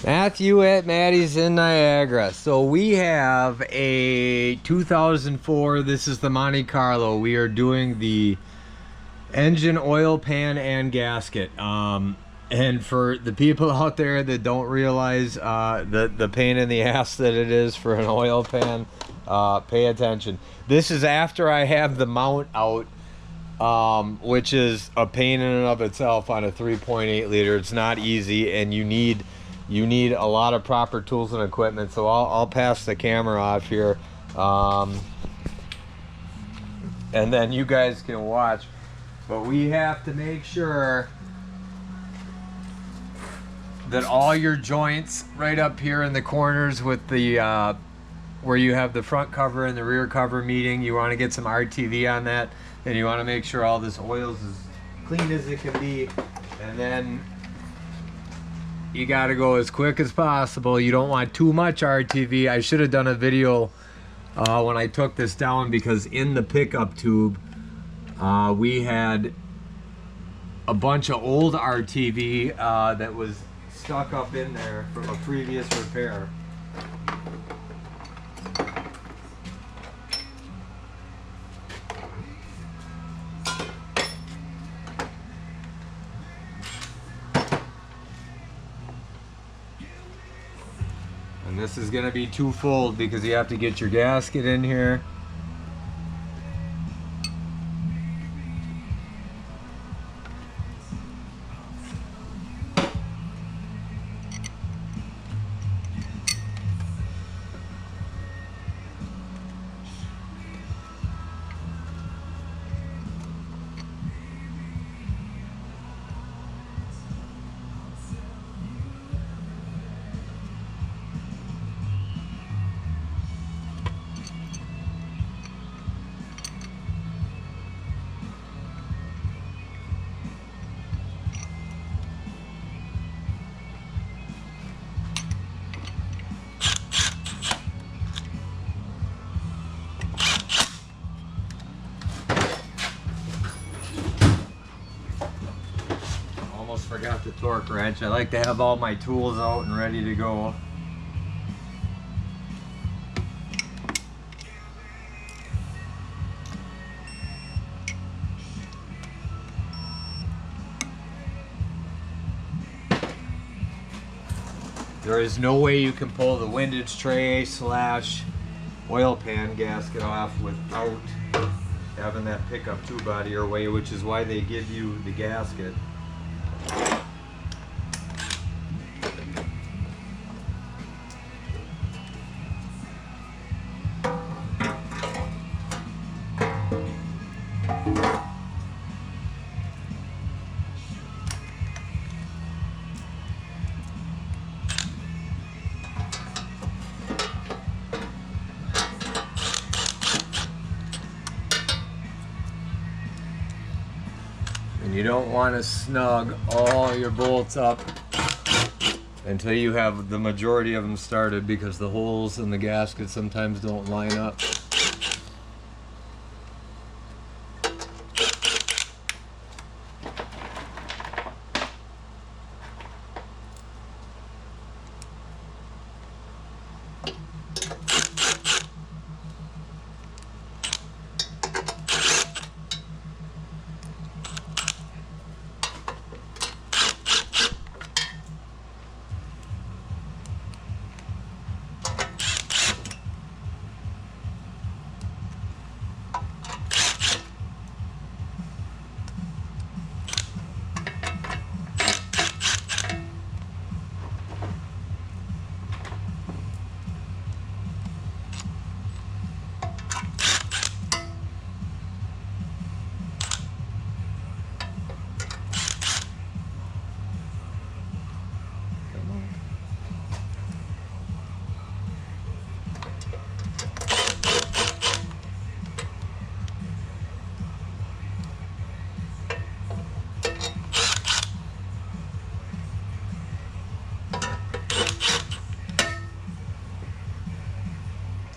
Matthew at Maddie's in Niagara. So we have a 2004, this is the Monte Carlo. We are doing the engine, oil pan, and gasket. And for the people out there that don't realize the pain in the ass that it is for an oil pan, pay attention. This is after I have the mount out, which is a pain in and of itself on a 3.8 liter. It's not easy, and you need a lot of proper tools and equipment. So I'll pass the camera off here, and then you guys can watch. But we have to make sure that all your joints right up here in the corners with the where you have the front cover and the rear cover meeting, you want to get some RTV on that, and you want to make sure all this oil is as clean as it can be, and then you got to go as quick as possible. You don't want too much RTV. I should have done a video when I took this down, because in the pickup tube we had a bunch of old RTV that was stuck up in there from a previous repair. And this is going to be twofold, because you have to get your gasket in here. Almost forgot the torque wrench. I like to have all my tools out and ready to go. There is no way you can pull the windage tray / oil pan gasket off without having that pickup tube out of your way, which is why they give you the gasket. And you don't want to snug all your bolts up until you have the majority of them started, because the holes in the gasket sometimes don't line up.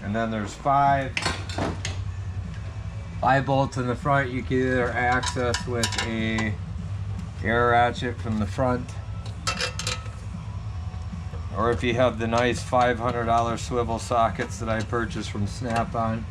And then there's five bolts in the front. You can either access with a air ratchet from the front, Or if you have the nice $500 swivel sockets that I purchased from Snap-on.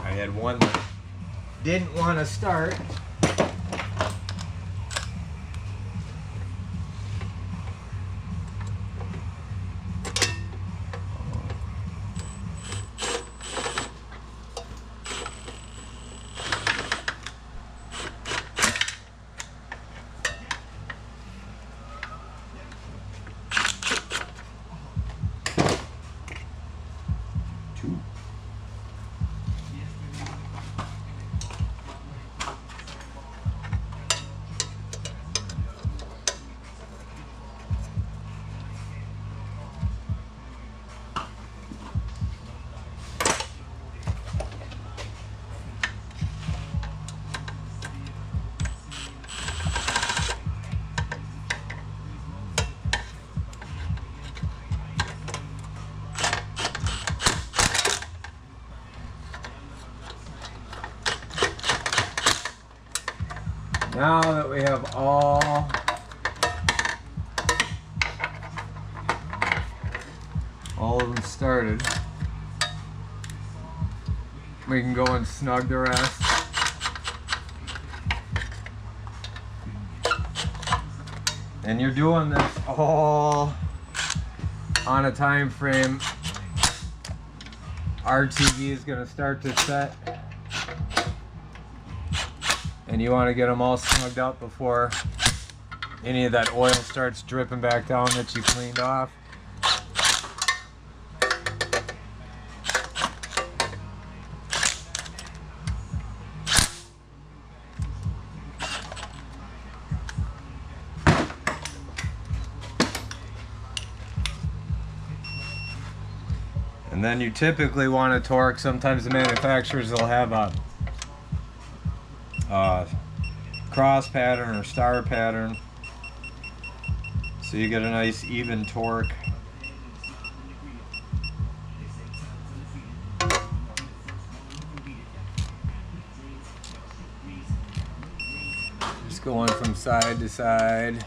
I had one that didn't want to start. Now that we have all of them started, we can go and snug the rest. And you're doing this all on a time frame. Our TV is going to start to set. And you want to get them all snugged up before any of that oil starts dripping back down that you cleaned off. And then you typically want to torque. Sometimes the manufacturers will have a cross pattern or star pattern, so you get a nice even torque. Just going from side to side.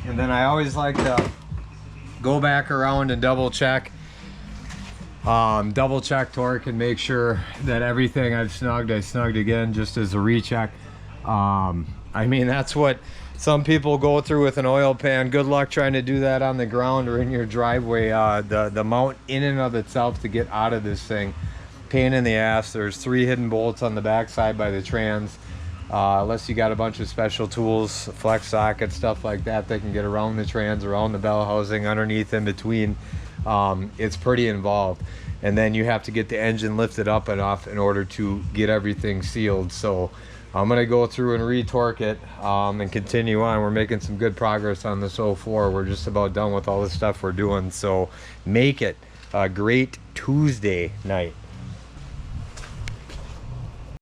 And then I always like to go back around and double check torque and make sure that everything I snugged again, just as a recheck. I mean, that's what some people go through with an oil pan. Good luck trying to do that on the ground or in your driveway. The mount in and of itself to get out of this thing, pain in the ass. There's 3 hidden bolts on the back side by the trans. Unless you got a bunch of special tools, flex socket, stuff like that can get around the trans, around the bell housing, underneath, in between. It's pretty involved. And then you have to get the engine lifted up enough in order to get everything sealed. So I'm gonna go through and retorque it and continue on. We're making some good progress on this 04. We're just about done with all the stuff we're doing. So make it a great Tuesday night.